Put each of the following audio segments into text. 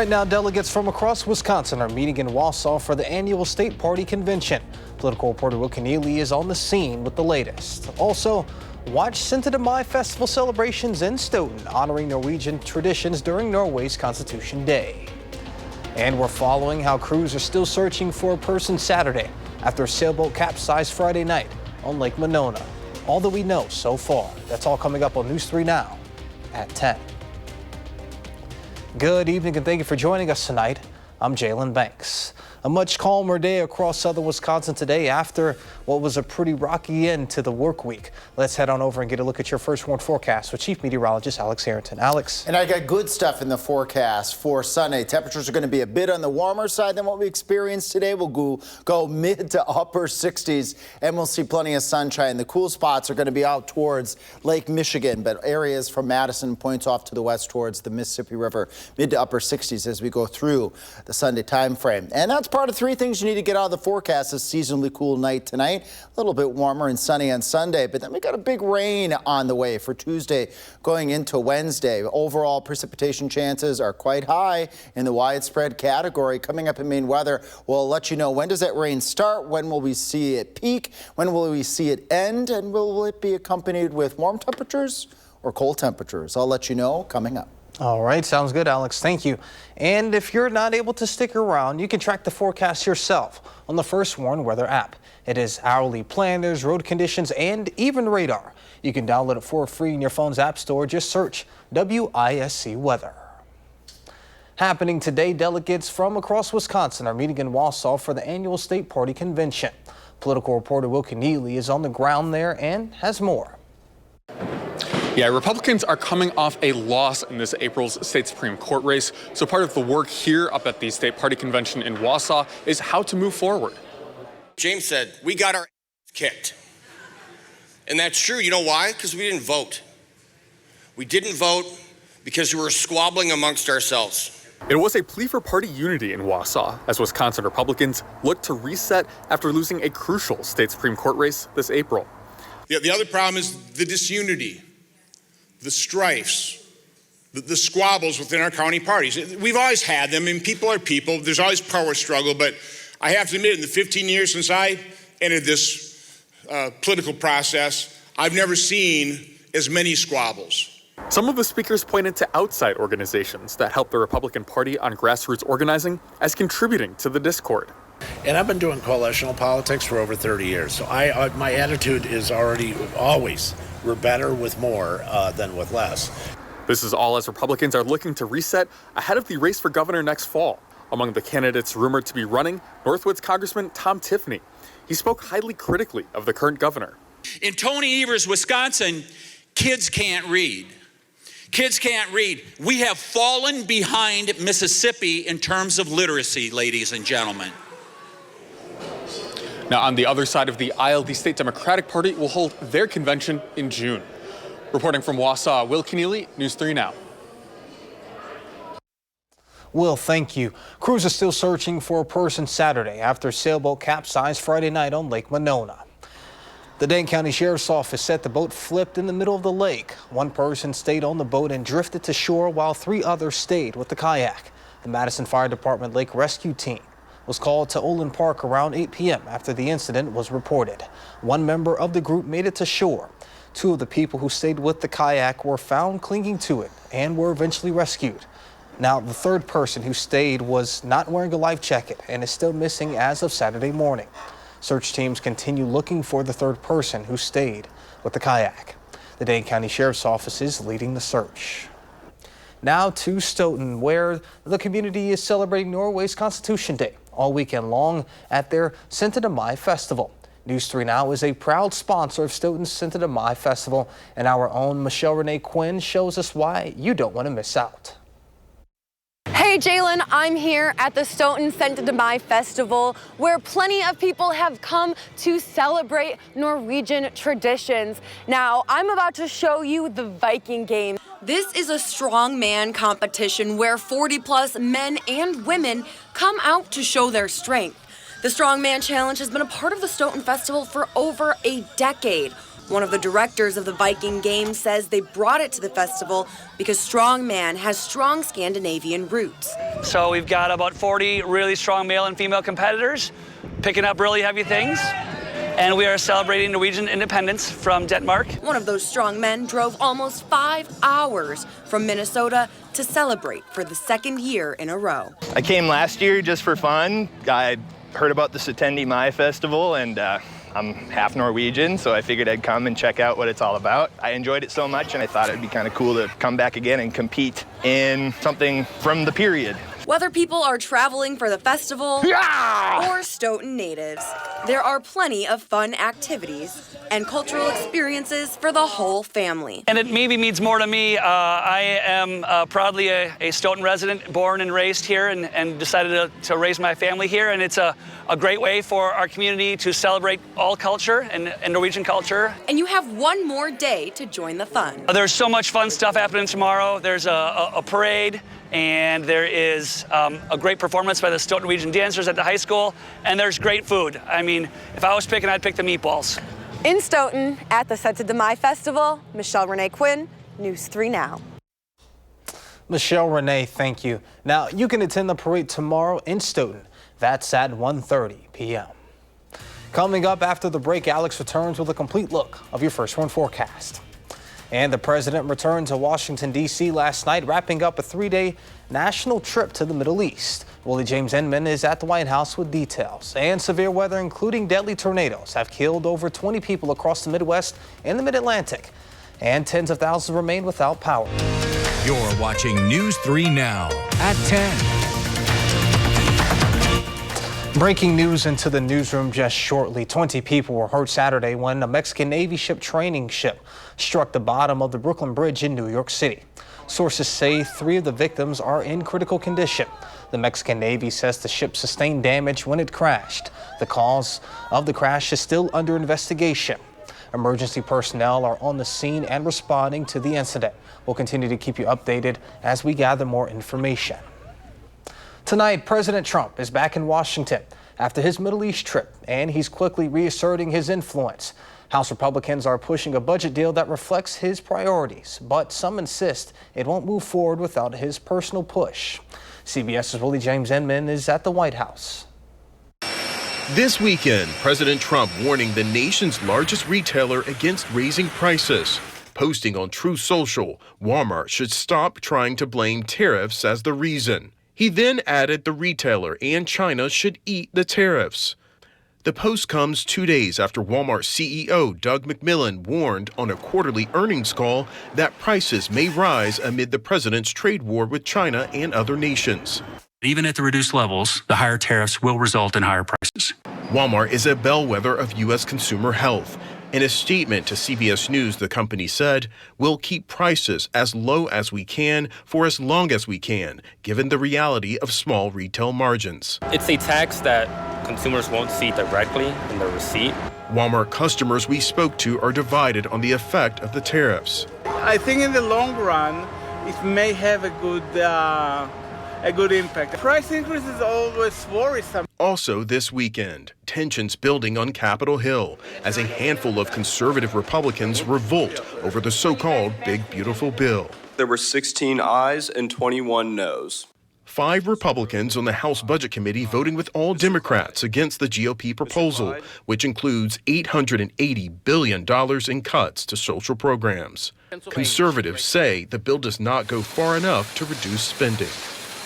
Right now, delegates from across Wisconsin are meeting in Wausau for the annual state party convention. Political reporter Will Keneally is on the scene with the latest. Also, watch Cinta de Mai Festival celebrations in Stoughton, honoring Norwegian traditions during Norway's Constitution Day. And we're following how crews are still searching for a person Saturday after a sailboat capsized Friday night on Lake Monona. All that we know so far. That's all coming up on News 3 Now at 10. Good evening and thank you for joining us tonight. I'm Jalen Banks. A much calmer day across southern Wisconsin today after what was a pretty rocky end to the work week. Let's head on over and get a look at your first warn forecast with Chief Meteorologist Alex Harrington. Alex. And I got good stuff in the forecast for Sunday. Temperatures are going to be a bit on the warmer side than what we experienced today. We'll go mid to upper 60s and we'll see plenty of sunshine. The cool spots are going to be out towards Lake Michigan, but areas from Madison points off to the west towards the Mississippi River, mid to upper 60s as we go through the Sunday time frame. And that's part of three things you need to get out of the forecast. A seasonally cool night tonight, a little bit warmer and sunny on Sunday, but then we got a big rain on the way for Tuesday going into Wednesday. Overall precipitation chances are quite high in the widespread category. Coming up in Maine weather, we'll let you know when does that rain start, when will we see it peak, when will we see it end, and will it be accompanied with warm temperatures or cold temperatures? I'll let you know coming up. All right, sounds good, Alex. Thank you. And if you're not able to stick around, you can track the forecast yourself on the First Warn Weather app. It is hourly planners, road conditions, and even radar. You can download it for free in your phone's app store. Just search WISC Weather. Happening today, delegates from across Wisconsin are meeting in Wausau for the annual state party convention. Political reporter Will Keneally is on the ground there and has more. Yeah, Republicans are coming off a loss in this April's state Supreme Court race. So part of the work here up at the state party convention in Wausau is how to move forward. James said, we got our kicked. And that's true. You know why? Because we didn't vote. We didn't vote because we were squabbling amongst ourselves. It was a plea for party unity in Wausau as Wisconsin Republicans looked to reset after losing a crucial state Supreme Court race this April. The other problem is the disunity, the strifes, the squabbles within our county parties. We've always had them, and people are people. There's always power struggle, but I have to admit, in the 15 years since I entered this political process, I've never seen as many squabbles. Some of the speakers pointed to outside organizations that help the Republican Party on grassroots organizing as contributing to the discord. And I've been doing coalitional politics for over 30 years, so my attitude is always, we're better with more than with less. This is all as Republicans are looking to reset ahead of the race for governor next fall. Among the candidates rumored to be running, Northwood's Congressman Tom Tiffany. He spoke highly critically of the current governor. In Tony Evers, Wisconsin, kids can't read. Kids can't read. We have fallen behind Mississippi in terms of literacy, ladies and gentlemen. Now, on the other side of the aisle, the state Democratic Party will hold their convention in June. Reporting from Wausau, Will Keneally, News 3 Now. Will, thank you. Crews are still searching for a person Saturday after a sailboat capsized Friday night on Lake Monona. The Dane County Sheriff's Office said the boat flipped in the middle of the lake. One person stayed on the boat and drifted to shore while 3 others stayed with the kayak. The Madison Fire Department Lake Rescue Team was called to Olin Park around 8 p.m. after the incident was reported. One member of the group made it to shore. 2 of the people who stayed with the kayak were found clinging to it and were eventually rescued. Now, the 3rd person who stayed was not wearing a life jacket and is still missing as of Saturday morning. Search teams continue looking for the 3rd person who stayed with the kayak. The Dane County Sheriff's Office is leading the search. Now to Stoughton, where the community is celebrating Norway's Constitution Day all weekend long at their Cinta de Mai Festival. News 3 Now is a proud sponsor of Stoughton's Cinta de Mai Festival, and our own Michelle Renee Quinn shows us why you don't want to miss out. Hey Jalen, I'm here at the Stoughton Cinta de Mai Festival, where plenty of people have come to celebrate Norwegian traditions. Now, I'm about to show you the Viking game. This is a strongman competition where 40-plus men and women come out to show their strength. The Strongman Challenge has been a part of the Stoughton Festival for over a decade. One of the directors of the Viking Games says they brought it to the festival because strongman has strong Scandinavian roots. So we've got about 40 really strong male and female competitors picking up really heavy things. And we are celebrating Norwegian independence from Denmark. One of those strong men drove almost 5 hours from Minnesota to celebrate for the second year in a row. I came last year just for fun. I heard about the Syttende Mai festival, and I'm half Norwegian, so I figured I'd come and check out what it's all about. I enjoyed it so much, and I thought it'd be kind of cool to come back again and compete in something from the period. Whether people are traveling for the festival or Stoughton natives, there are plenty of fun activities and cultural experiences for the whole family. And it maybe means more to me. I am proudly a Stoughton resident, born and raised here, and decided to raise my family here. And it's a great way for our community to celebrate all culture and Norwegian culture. And you have one more day to join the fun. There's so much fun stuff happening tomorrow. There's a parade, and there is a great performance by the Stoughton Norwegian dancers at the high school, and there's great food. I mean, if I was picking, I'd pick the meatballs. In Stoughton, at the Syttende Mai Festival, Michelle Renee Quinn, News 3 Now. Michelle Renee, thank you. Now, you can attend the parade tomorrow in Stoughton. That's at 1:30 p.m. Coming up after the break, Alex returns with a complete look of your First One forecast. And the president returned to Washington, D.C. last night, wrapping up a 3-day national trip to the Middle East. Willie James Inman is at the White House with details. And severe weather, including deadly tornadoes, have killed over 20 people across the Midwest and the Mid-Atlantic. And tens of thousands remain without power. You're watching News 3 Now at 10. Breaking news into the newsroom just shortly. 20 people were hurt Saturday when a Mexican Navy training ship struck the bottom of the Brooklyn Bridge in New York City. Sources say 3 of the victims are in critical condition. The Mexican Navy says the ship sustained damage when it crashed. The cause of the crash is still under investigation. Emergency personnel are on the scene and responding to the incident. We'll continue to keep you updated as we gather more information. Tonight, President Trump is back in Washington after his Middle East trip, and he's quickly reasserting his influence. House Republicans are pushing a budget deal that reflects his priorities, but some insist it won't move forward without his personal push. CBS's Willie James Inman is at the White House. This weekend, President Trump warning the nation's largest retailer against raising prices. Posting on Truth Social, Walmart should stop trying to blame tariffs as the reason. He then added the retailer and China should eat the tariffs. The post comes 2 days after Walmart CEO Doug McMillon warned on a quarterly earnings call that prices may rise amid the president's trade war with China and other nations. Even at the reduced levels, the higher tariffs will result in higher prices. Walmart is a bellwether of U.S. consumer health. In a statement to CBS News, the company said, "We'll keep prices as low as we can for as long as we can, given the reality of small retail margins." It's a tax that consumers won't see directly in their receipt. Walmart customers we spoke to are divided on the effect of the tariffs. I think in the long run, it may have a good impact. Price increase is always worrisome. Also this weekend, tensions building on Capitol Hill as a handful of conservative Republicans revolt over the so-called Big Beautiful Bill. There were 16 ayes and 21 noes. 5 Republicans on the House Budget Committee voting with all Democrats against the GOP proposal, which includes $880 billion in cuts to social programs. Conservatives say the bill does not go far enough to reduce spending.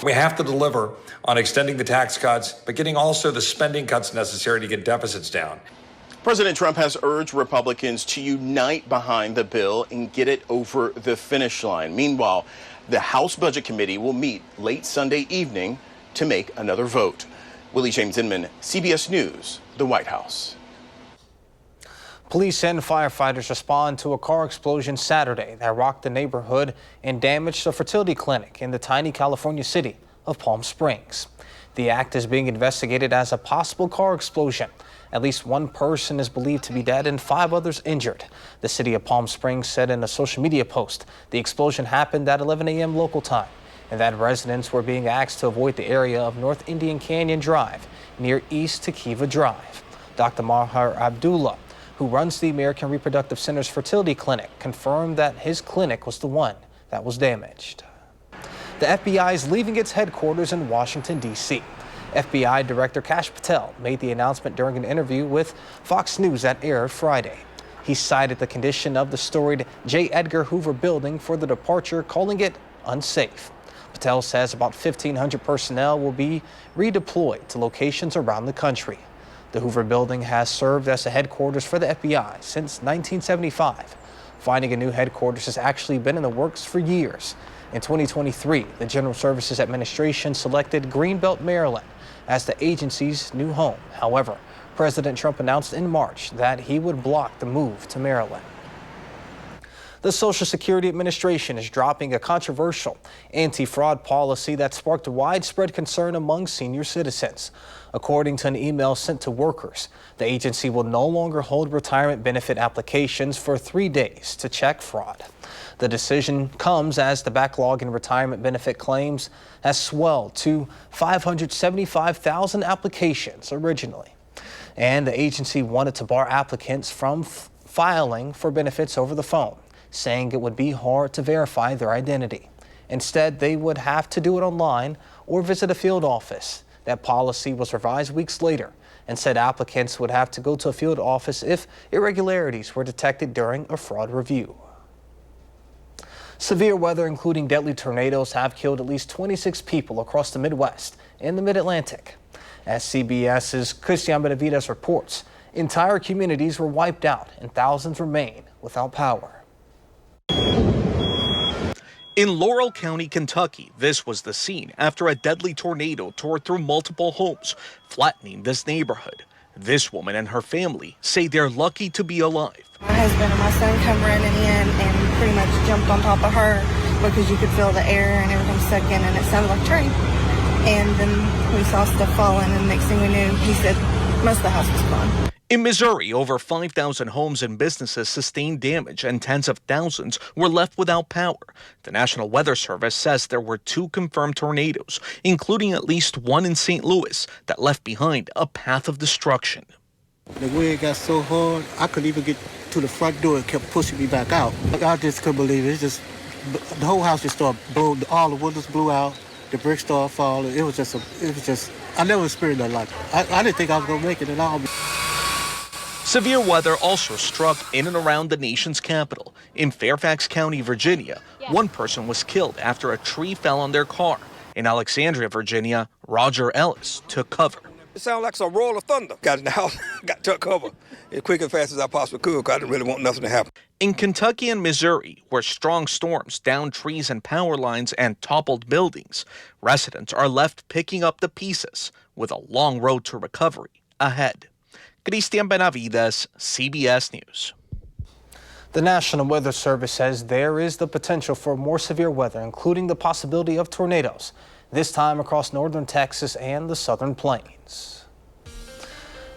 We have to deliver on extending the tax cuts, but getting also the spending cuts necessary to get deficits down. President Trump has urged Republicans to unite behind the bill and get it over the finish line. Meanwhile, the House Budget Committee will meet late Sunday evening to make another vote. Willie James Inman, CBS News, the White House. Police and firefighters respond to a car explosion Saturday that rocked the neighborhood and damaged a fertility clinic in the tiny California city of Palm Springs. The act is being investigated as a possible car explosion. At least one person is believed to be dead and 5 others injured. The city of Palm Springs said in a social media post the explosion happened at 11 a.m. local time and that residents were being asked to avoid the area of North Indian Canyon Drive near East Tequiva Drive. Dr. Maher Abdullah who runs the American Reproductive Center's fertility clinic, confirmed that his clinic was the one that was damaged. The FBI is leaving its headquarters in Washington, D.C. FBI Director Kash Patel made the announcement during an interview with Fox News that aired Friday. He cited the condition of the storied J. Edgar Hoover building for the departure, calling it unsafe. Patel says about 1,500 personnel will be redeployed to locations around the country. The Hoover building has served as the headquarters for the FBI since 1975. Finding a new headquarters has actually been in the works for years. In 2023, the General Services Administration selected Greenbelt, Maryland as the agency's new home. However, President Trump announced in March that he would block the move to Maryland. The Social Security Administration is dropping a controversial anti-fraud policy that sparked widespread concern among senior citizens. According to an email sent to workers, the agency will no longer hold retirement benefit applications for 3 days to check fraud. The decision comes as the backlog in retirement benefit claims has swelled to 575,000 applications originally. And the agency wanted to bar applicants from filing for benefits over the phone, saying it would be hard to verify their identity. Instead, they would have to do it online or visit a field office. That policy was revised weeks later and said applicants would have to go to a field office if irregularities were detected during a fraud review. Severe weather, including deadly tornadoes, have killed at least 26 people across the Midwest and the Mid-Atlantic. As CBS's Christian Benavides reports, entire communities were wiped out and thousands remain without power. In Laurel County, Kentucky, this was the scene after a deadly tornado tore through multiple homes, flattening this neighborhood. This woman and her family say they're lucky to be alive. My husband and my son come running in and pretty much jumped on top of her because you could feel the air and everything sucking and it sounded like a train. And then we saw stuff falling and next thing we knew, he said most of the house was gone. In Missouri, over 5,000 homes and businesses sustained damage and tens of thousands were left without power. The National Weather Service says there were 2 confirmed tornadoes, including at least one in St. Louis, that left behind a path of destruction. The wind got so hard, I couldn't even get to the front door. It kept pushing me back out. I just couldn't believe it. It's just, the whole house just started blowing. All the windows blew out. The bricks started falling. It was just, I never experienced that like I didn't think I was going to make it at all. Severe weather also struck in and around the nation's capital. In Fairfax County, Virginia, one person was killed after a tree fell on their car. In Alexandria, Virginia, Roger Ellis took cover. It sounded like some roll of thunder. Got in the house, took cover as quick and fast as I possibly could because I didn't really want nothing to happen. In Kentucky and Missouri, where strong storms downed trees and power lines and toppled buildings, residents are left picking up the pieces with a long road to recovery ahead. Christian Benavides, CBS News. The National Weather Service says there is the potential for more severe weather, including the possibility of tornadoes, this time across northern Texas and the southern plains.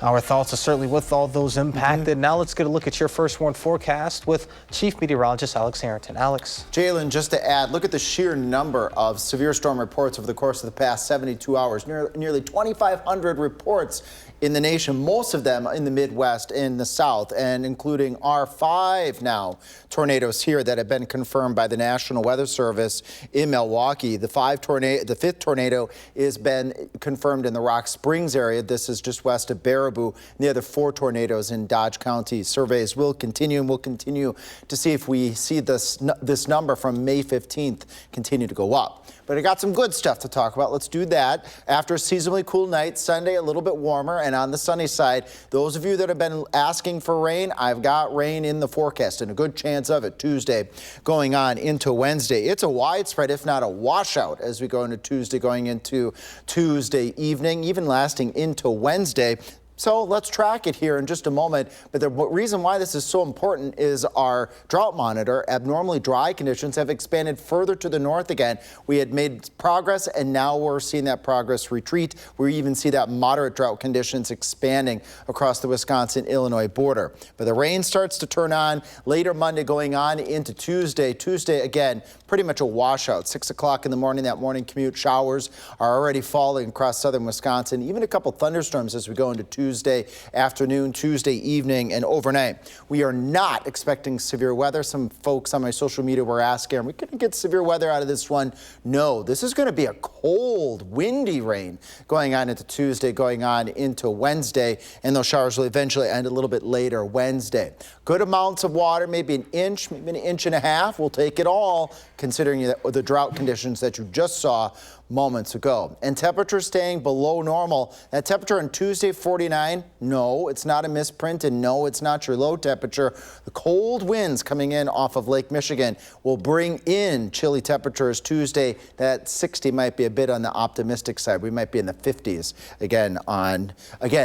Our thoughts are certainly with all those impacted. Now let's get a look at your first warned forecast with Chief Meteorologist Alex Harrington. Alex. Jalen, just to add, look at the sheer number of severe storm reports over the course of the past 72 hours. Nearly 2,500 reports in the nation, most of them in the Midwest and the South, and including our 5 now tornadoes here that have been confirmed by the National Weather Service in Milwaukee. The 5th tornado has been confirmed in the Rock Springs area. This is just west of Baraboo. And the other 4 tornadoes in Dodge County. Surveys will continue, and we'll continue to see if we see this number from May 15th continue to go up. But I got some good stuff to talk about. Let's do that. After a seasonally cool night, Sunday a little bit warmer, and on the sunny side, those of you that have been asking for rain, I've got rain in the forecast and a good chance of it Tuesday going on into Wednesday. It's a widespread, if not a washout, as we go into Tuesday, going into Tuesday evening, even lasting into Wednesday. So let's track it here in just a moment. But the reason why this is so important is our drought monitor. Abnormally dry conditions have expanded further to the north again. We had made progress, and now we're seeing that progress retreat. We even see that moderate drought conditions expanding across the Wisconsin-Illinois border. But the rain starts to turn on later Monday going on into Tuesday. Tuesday, again, pretty much a washout. 6 o'clock in the morning, that morning commute, showers are already falling across southern Wisconsin. Even a couple thunderstorms as we go into Tuesday. Tuesday afternoon, Tuesday evening, and overnight. We are not expecting severe weather. Some folks on my social media were asking, are we going to get severe weather out of this one? No, this is going to be a cold, windy rain going on into Tuesday, going on into Wednesday, and those showers will eventually end a little bit later Wednesday. Good amounts of water, maybe an inch, maybe an inch and a half. We'll take it all, considering the drought conditions that you just saw moments ago. And temperatures staying below normal. That temperature on Tuesday, 49. No, it's not a misprint, and no, it's not your low temperature. The cold winds coming in off of Lake Michigan will bring in chilly temperatures Tuesday. That 60 might be a bit on the optimistic side. We might be in the 50s again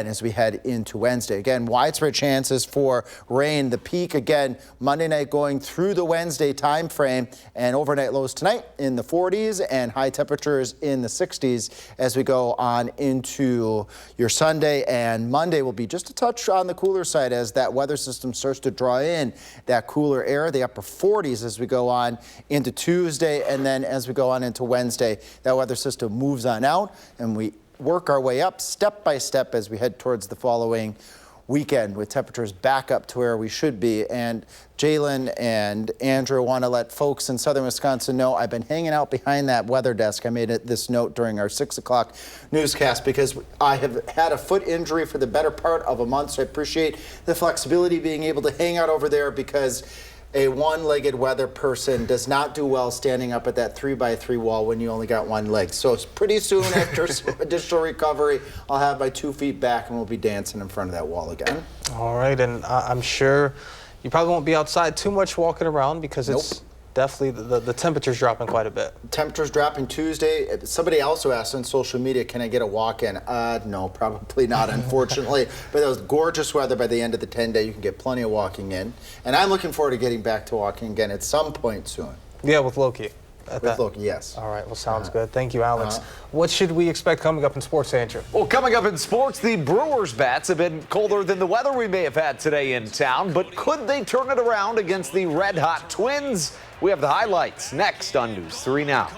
as we head into Wednesday. Again, widespread chances for rain. The peak again Monday night going through the Wednesday time frame, and overnight lows tonight in the 40s and high temperatures in the 60s as we go on into your Sunday. And Monday will be just a touch on the cooler side as that weather system starts to draw in that cooler air, the upper 40s as we go on into Tuesday. And then as we go on into Wednesday, that weather system moves on out and we work our way up step by step as we head towards the following weekend with temperatures back up to where we should be. And Jalen and Andrew want to let folks in southern Wisconsin know I've been hanging out behind that weather desk. I made this note during our 6 o'clock newscast because I have had a foot injury for the better part of a month. So I appreciate the flexibility being able to hang out over there because a one-legged weather person does not do well standing up at that 3x3 wall when you only got one leg. So it's pretty soon after some additional recovery, I'll have my 2 feet back and we'll be dancing in front of that wall again. All right, and I'm sure you probably won't be outside too much walking around because it's definitely the temperature's dropping quite a bit. Temperature's dropping Tuesday. Somebody also asked on social media, can I get a walk-in? No, probably not, unfortunately. But that was gorgeous weather by the end of the 10-day. You can get plenty of walking in. And I'm looking forward to getting back to walking again at some point soon. Yeah, with Loki. With Loki, yes. All right, well, sounds good. Thank you, Alex. What should we expect coming up in sports, Andrew? Well, coming up in sports, the Brewers' bats have been colder than the weather we may have had today in town, but could they turn it around against the red-hot Twins? We have the highlights next on News 3 Now.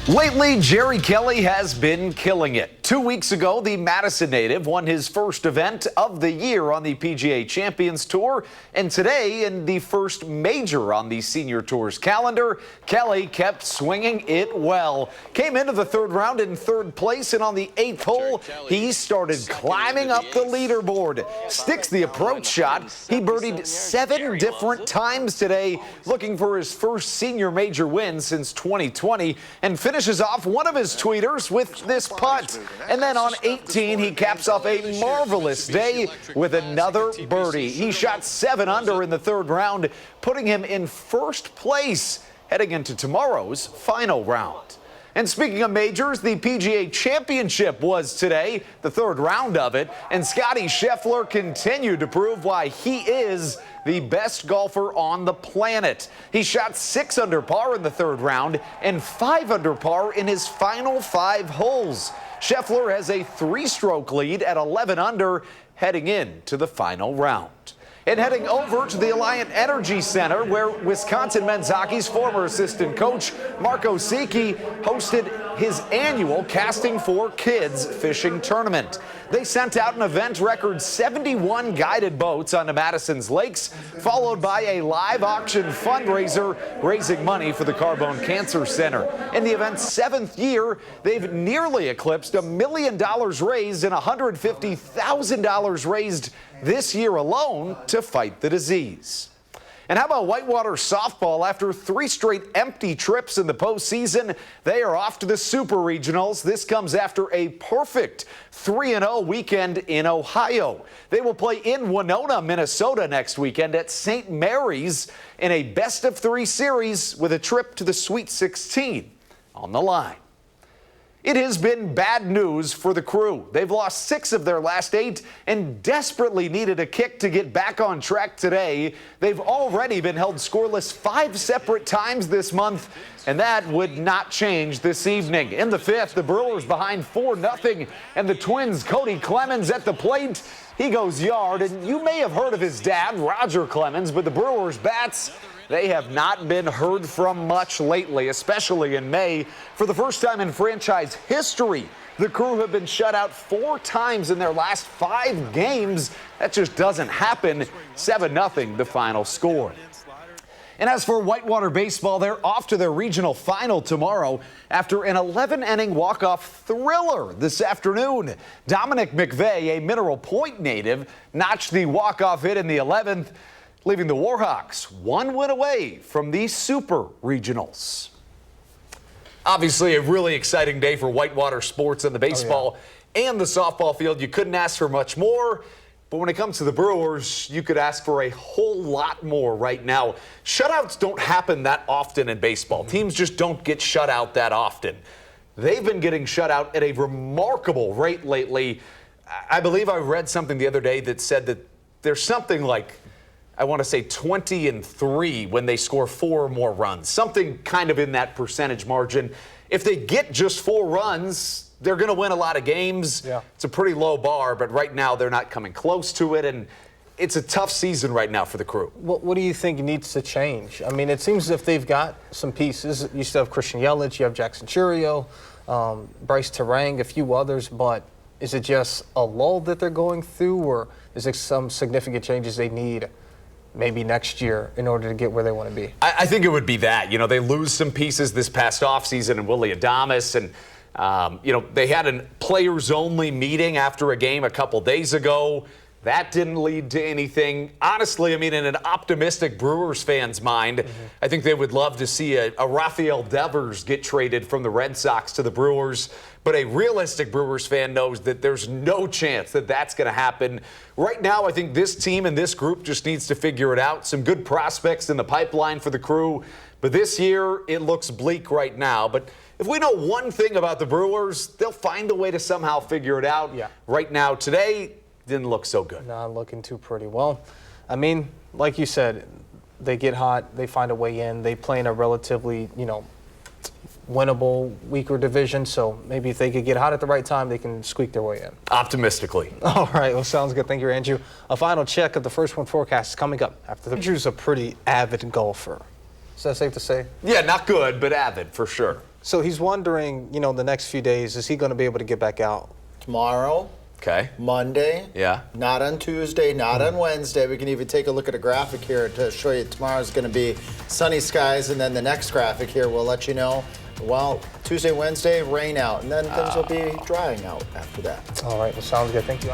Lately, Jerry Kelly has been killing it. 2 weeks ago, the Madison native won his first event of the year on the PGA Champions Tour. And today, in the first major on the Senior Tour's calendar, Kelly kept swinging it well. Came into the third round in third place, and on the 8th hole, he started climbing up the leaderboard. Sticks the approach shot. He birdied 7 different times today, looking for his first senior major win since 2020, and finishes off one of his tweeters with this putt. And then on 18, he caps off a marvelous day with another birdie. He shot 7 under in the third round, putting him in first place heading into tomorrow's final round. And speaking of majors, the PGA Championship was today, the third round of it, and Scottie Scheffler continued to prove why he is the best golfer on the planet. He shot 6 under par in the third round and 5 under par in his final 5 holes. Scheffler has a 3-stroke lead at 11 under heading into the final round. And heading over to the Alliant Energy Center, where Wisconsin men's hockey's former assistant coach, Marco Sicchi, hosted his annual Casting for Kids fishing tournament. They sent out an event record 71 guided boats onto Madison's lakes, followed by a live auction fundraiser raising money for the Carbone Cancer Center. In the event's 7th year, they've nearly eclipsed $1 million raised and $150,000 raised this year alone to fight the disease. And how about Whitewater softball? After 3 straight empty trips in the postseason, they are off to the Super Regionals. This comes after a perfect 3-0 weekend in Ohio. They will play in Winona, Minnesota next weekend at St. Mary's in a best-of-3 series with a trip to the Sweet 16 on the line. It has been bad news for the Crew. They've lost 6 of their last 8 and desperately needed a kick to get back on track today. They've already been held scoreless 5 separate times this month, and that would not change this evening. In the 5th, the Brewers behind 4-0, and the Twins' Cody Clemens at the plate. He goes yard, and you may have heard of his dad, Roger Clemens, but the Brewers' bats, They have not been heard from much lately, especially in May. For the first time in franchise history, the Crew have been shut out 4 times in their last 5 games. That just doesn't happen. 7-0 the final score. And as for Whitewater baseball, they're off to their regional final tomorrow after an 11-inning walk-off thriller this afternoon. Dominic McVeigh, a Mineral Point native, notched the walk-off hit in the 11th, leaving the Warhawks 1 win away from the Super Regionals. Obviously, a really exciting day for Whitewater sports and the baseball and the softball field. You couldn't ask for much more. But when it comes to the Brewers, you could ask for a whole lot more right now. Shutouts don't happen that often in baseball. Teams just don't get shut out that often. They've been getting shut out at a remarkable rate lately. I believe I read something the other day that said that there's something like, I want to say 20-3 when they score 4 or more runs. Something kind of in that percentage margin. If they get just 4 runs, they're going to win a lot of games. Yeah. It's a pretty low bar, but right now they're not coming close to it, and it's a tough season right now for the Crew. What do you think needs to change? I mean, it seems as if they've got some pieces. You still have Christian Yelich, you have Jackson Churio, Bryce Terang, a few others, but is it just a lull that they're going through, or is there some significant changes they need maybe next year in order to get where they want to be? I think it would be that. You know, they lose some pieces this past offseason in Willie Adames, and they had a players-only meeting after a game a couple days ago. That didn't lead to anything. Honestly, I mean, in an optimistic Brewers fan's mind, I think they would love to see a Rafael Devers get traded from the Red Sox to the Brewers. But a realistic Brewers fan knows that there's no chance that that's going to happen. Right now, I think this team and this group just needs to figure it out. Some good prospects in the pipeline for the Crew. But this year, it looks bleak right now. But if we know one thing about the Brewers, they'll find a way to somehow figure it out. Yeah. Right now, today, didn't look so good. Not looking too pretty. Well, I mean, like you said, they get hot, they find a way in. They play in a relatively, winnable, weaker division. So maybe if they could get hot at the right time, they can squeak their way in. Optimistically. All right. Well, sounds good. Thank you, Andrew. A final check of the first one forecast is coming up after the. Andrew's a pretty avid golfer. Is that safe to say? Yeah, not good, but avid for sure. So he's wondering, the next few days, is he going to be able to get back out? Tomorrow. Okay. Monday. Yeah. Not on Tuesday, not on Wednesday. We can even take a look at a graphic here to show you tomorrow's going to be sunny skies, and then the next graphic here will let you know, well, Tuesday, Wednesday, rain out, and then things will be drying out after that. All right. Well, sounds good. Thank you.